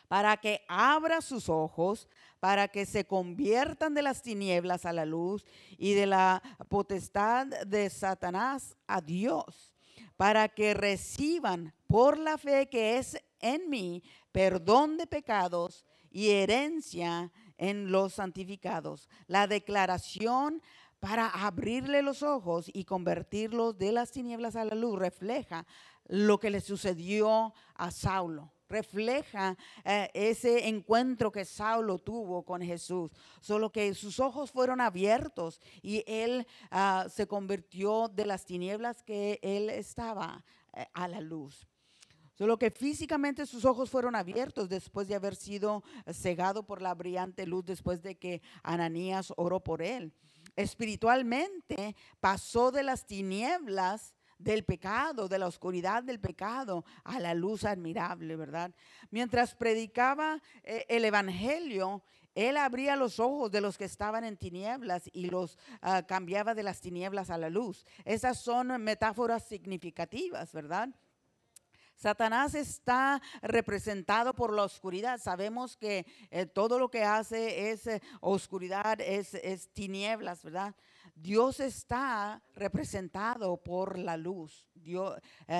para que abra sus ojos, para que se conviertan de las tinieblas a la luz y de la potestad de Satanás a Dios, para que reciban por la fe que es en mí perdón de pecados y herencia en los santificados. La declaración para abrirle los ojos y convertirlos de las tinieblas a la luz refleja lo que le sucedió a Saulo. Refleja ese encuentro que Saulo tuvo con Jesús, solo que sus ojos fueron abiertos y él se convirtió de las tinieblas que él estaba a la luz. Solo que físicamente sus ojos fueron abiertos después de haber sido cegado por la brillante luz, después de que Ananías oró por él. Espiritualmente pasó de las tinieblas del pecado, de la oscuridad del pecado, a la luz admirable, ¿verdad? Mientras predicaba el evangelio, él abría los ojos de los que estaban en tinieblas y los cambiaba de las tinieblas a la luz. Esas son metáforas significativas, ¿verdad? Satanás está representado por la oscuridad. Sabemos que todo lo que hace es oscuridad, es tinieblas, ¿verdad? Dios está representado por la luz.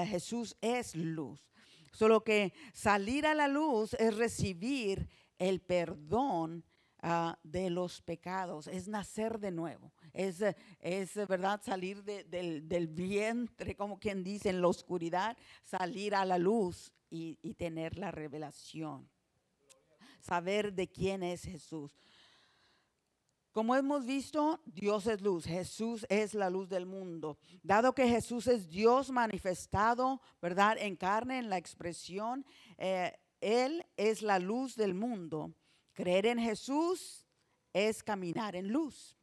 Jesús es luz. Solo que salir a la luz es recibir el perdón de los pecados, es nacer de nuevo. Es verdad, salir del vientre, como quien dice, en la oscuridad, salir a la luz y tener la revelación. Saber de quién es Jesús. Como hemos visto, Dios es luz, Jesús es la luz del mundo. Dado que Jesús es Dios manifestado, ¿verdad? En carne, en la expresión, Él es la luz del mundo. Creer en Jesús es caminar en luz.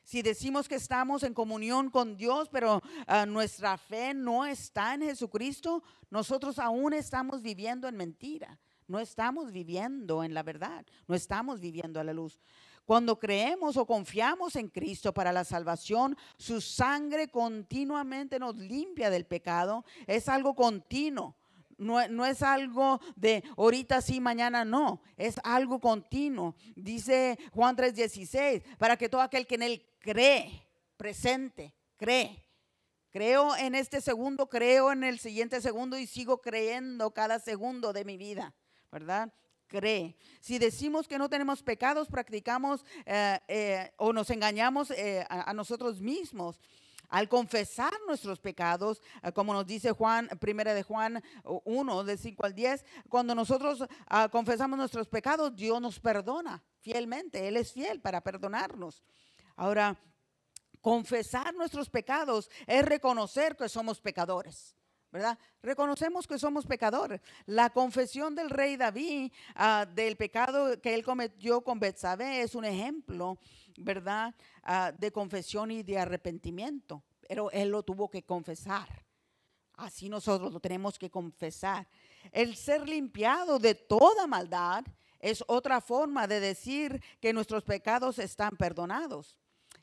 Si decimos que estamos en comunión con Dios, pero nuestra fe no está en Jesucristo, nosotros aún estamos viviendo en mentira. No estamos viviendo en la verdad, no estamos viviendo a la luz. Cuando creemos o confiamos en Cristo para la salvación, su sangre continuamente nos limpia del pecado. Es algo continuo. No es algo de ahorita sí, mañana no. Es algo continuo. Dice Juan 3:16, para que todo aquel que en él cree, presente, cree. Creo en este segundo, creo en el siguiente segundo y sigo creyendo cada segundo de mi vida, ¿verdad? Cree. Si decimos que no tenemos pecados, practicamos o nos engañamos a nosotros mismos. Al confesar nuestros pecados, como nos dice Juan, primera de Juan 1, de 5 al 10, cuando nosotros confesamos nuestros pecados, Dios nos perdona fielmente. Él es fiel para perdonarnos. Ahora, confesar nuestros pecados es reconocer que somos pecadores, ¿verdad? Reconocemos que somos pecadores. La confesión del rey David del pecado que él cometió con Betsabé es un ejemplo, ¿verdad? De confesión y de arrepentimiento, pero él lo tuvo que confesar. Así nosotros lo tenemos que confesar. El ser limpiado de toda maldad es otra forma de decir que nuestros pecados están perdonados.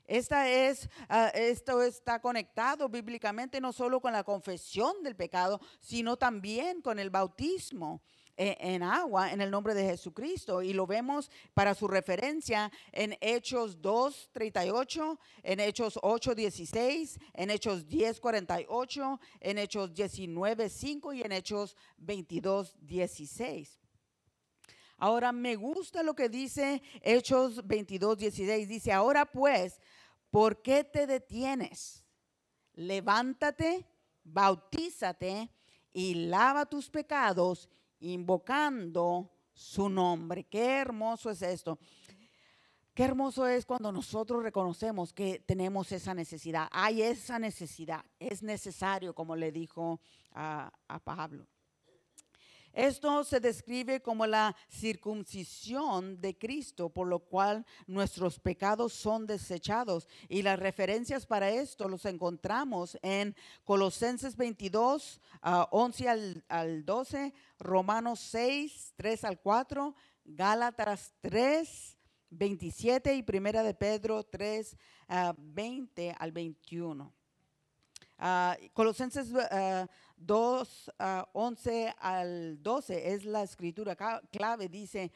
Esto está conectado bíblicamente no solo con la confesión del pecado, sino también con el bautismo en agua en el nombre de Jesucristo. Y lo vemos para su referencia en Hechos 2:38, en Hechos 8:16, en Hechos 10:48, en Hechos 19:5 y en Hechos 22:16. Ahora me gusta lo que dice Hechos 22:16. Dice, ahora pues, ¿por qué te detienes? Levántate, bautízate y lava tus pecados invocando su nombre. Qué hermoso es esto. Qué hermoso es cuando nosotros reconocemos que tenemos esa necesidad. Hay esa necesidad. Es necesario, como le dijo a Pablo. Esto se describe como la circuncisión de Cristo, por lo cual nuestros pecados son desechados. Y las referencias para esto los encontramos en Colosenses 22, 11 al 12, Romanos 6, 3 al 4, Gálatas 3, 27 y Primera de Pedro 3, 20 al 21. Colosenses 2, 11 al 12 es la escritura clave. Dice: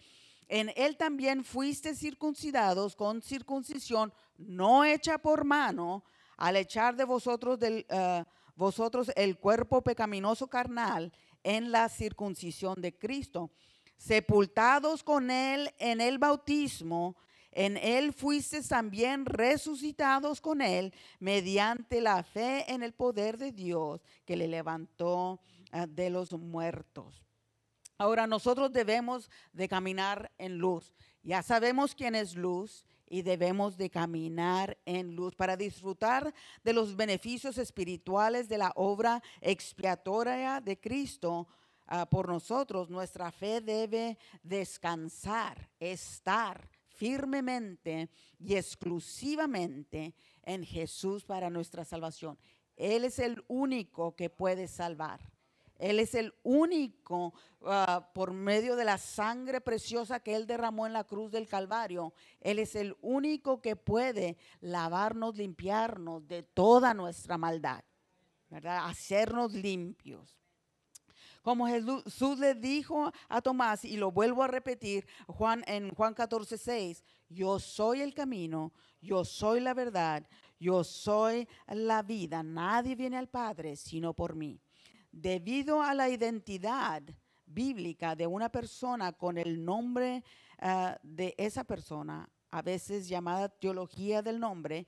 en él también fuiste circuncidados con circuncisión no hecha por mano, al echar de vosotros el cuerpo pecaminoso carnal en la circuncisión de Cristo, sepultados con él en el bautismo. En él fuisteis también resucitados con él mediante la fe en el poder de Dios que le levantó de los muertos. Ahora nosotros debemos de caminar en luz. Ya sabemos quién es luz y debemos de caminar en luz para disfrutar de los beneficios espirituales de la obra expiatoria de Cristo. Por nosotros, nuestra fe debe descansar, estar firmemente y exclusivamente en Jesús para nuestra salvación. Él es el único que puede salvar. Él es el único, por medio de la sangre preciosa que Él derramó en la cruz del Calvario, Él es el único que puede lavarnos, limpiarnos de toda nuestra maldad, ¿verdad? Hacernos limpios. Como Jesús le dijo a Tomás, y lo vuelvo a repetir, en Juan 14, 6, yo soy el camino, yo soy la verdad, yo soy la vida. Nadie viene al Padre sino por mí. Debido a la identidad bíblica de una persona con el nombre de esa persona, a veces llamada teología del nombre,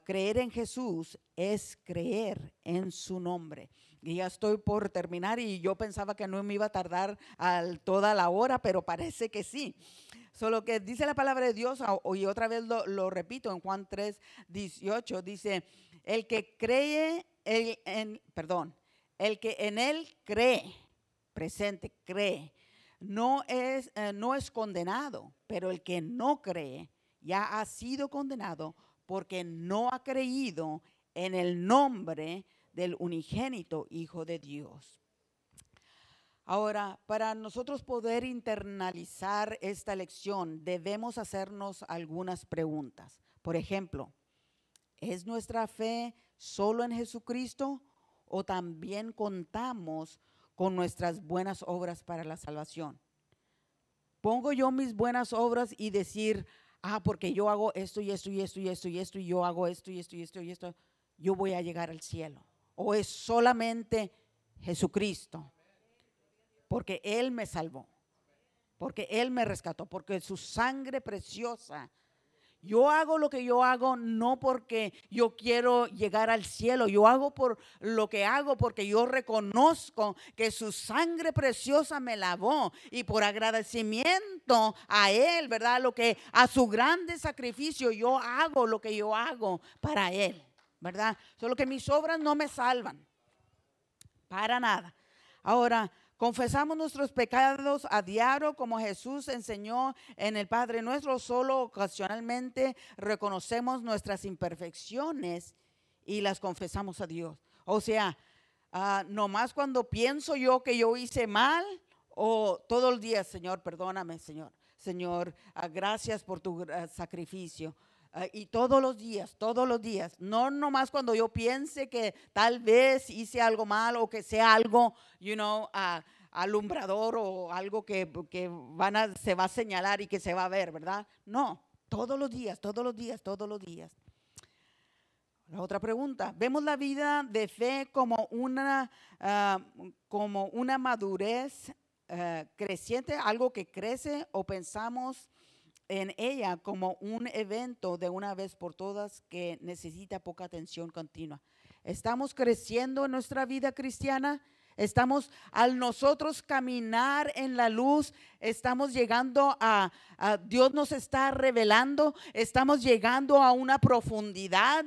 creer en Jesús es creer en su nombre. Y ya estoy por terminar y yo pensaba que no me iba a tardar toda la hora, pero parece que sí. Solo que dice la palabra de Dios, y otra vez lo repito, en Juan 3, 18, dice: el que cree, el que en él cree, presente, cree, no es condenado, pero el que no cree ya ha sido condenado porque no ha creído en el nombre del unigénito Hijo de Dios. Ahora, para nosotros poder internalizar esta lección, debemos hacernos algunas preguntas. Por ejemplo, ¿es nuestra fe solo en Jesucristo o también contamos con nuestras buenas obras para la salvación? ¿Pongo yo mis buenas obras y decir, porque yo hago esto y esto y esto y esto y esto, y yo hago esto y esto y esto y esto, yo voy a llegar al cielo? ¿O es solamente Jesucristo? Porque Él me salvó, porque Él me rescató, porque su sangre preciosa. Yo hago lo que yo hago no porque yo quiero llegar al cielo. Yo hago por lo que hago porque yo reconozco que su sangre preciosa me lavó, y por agradecimiento a Él, ¿verdad? A su grande sacrificio, yo hago lo que yo hago para Él, ¿verdad? Solo que mis obras no me salvan para nada. Ahora, confesamos nuestros pecados a diario como Jesús enseñó en el Padre Nuestro. Solo ocasionalmente reconocemos nuestras imperfecciones y las confesamos a Dios. O sea, nomás cuando pienso yo que yo hice mal, o todo el día: Señor, perdóname, Señor, gracias por tu sacrificio. Y todos los días, no nomás cuando yo piense que tal vez hice algo mal o que sea algo, alumbrador o algo que se va a señalar y que se va a ver, ¿verdad? No, todos los días. La otra pregunta: ¿vemos la vida de fe como una madurez creciente, algo que crece, o pensamos en ella como un evento de una vez por todas que necesita poca atención continua? ¿Estamos creciendo en nuestra vida cristiana? Al nosotros caminar en la luz, estamos llegando Dios nos está revelando, estamos llegando a una profundidad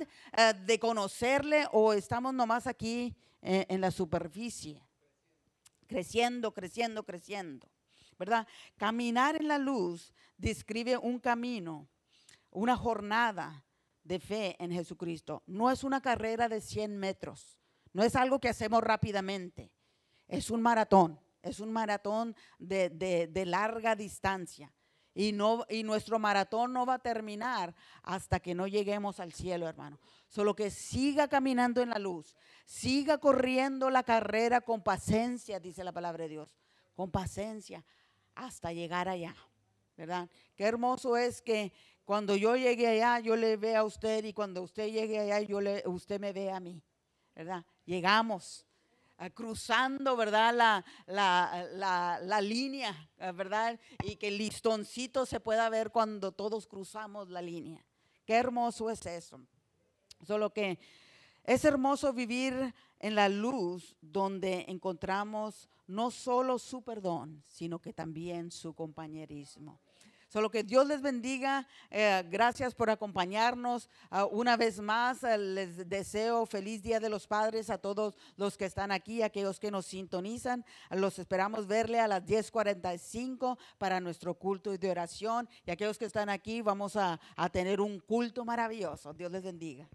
de conocerle, o estamos nomás aquí en la superficie? creciendo, creciendo, creciendo, ¿verdad? Caminar en la luz describe un camino, una jornada de fe en Jesucristo. No es una carrera de 100 metros, no es algo que hacemos rápidamente, es un maratón de larga distancia. Y nuestro maratón no va a terminar hasta que no lleguemos al cielo, hermano. Solo que siga caminando en la luz, siga corriendo la carrera con paciencia, dice la palabra de Dios, con paciencia hasta llegar allá, ¿verdad? Qué hermoso es que cuando yo llegue allá, yo le vea a usted, y cuando usted llegue allá, usted me ve a mí, ¿verdad? Llegamos cruzando, ¿verdad? La línea, ¿verdad? Y que el listoncito se pueda ver cuando todos cruzamos la línea. Qué hermoso es eso. Solo que es hermoso vivir en la luz donde encontramos no solo su perdón, sino que también su compañerismo. Solo que Dios les bendiga. Gracias por acompañarnos una vez más. Les deseo feliz Día de los Padres a todos los que están aquí, aquellos que nos sintonizan. Los esperamos verle a las 10:45 para nuestro culto de oración. Y aquellos que están aquí, vamos a tener un culto maravilloso. Dios les bendiga.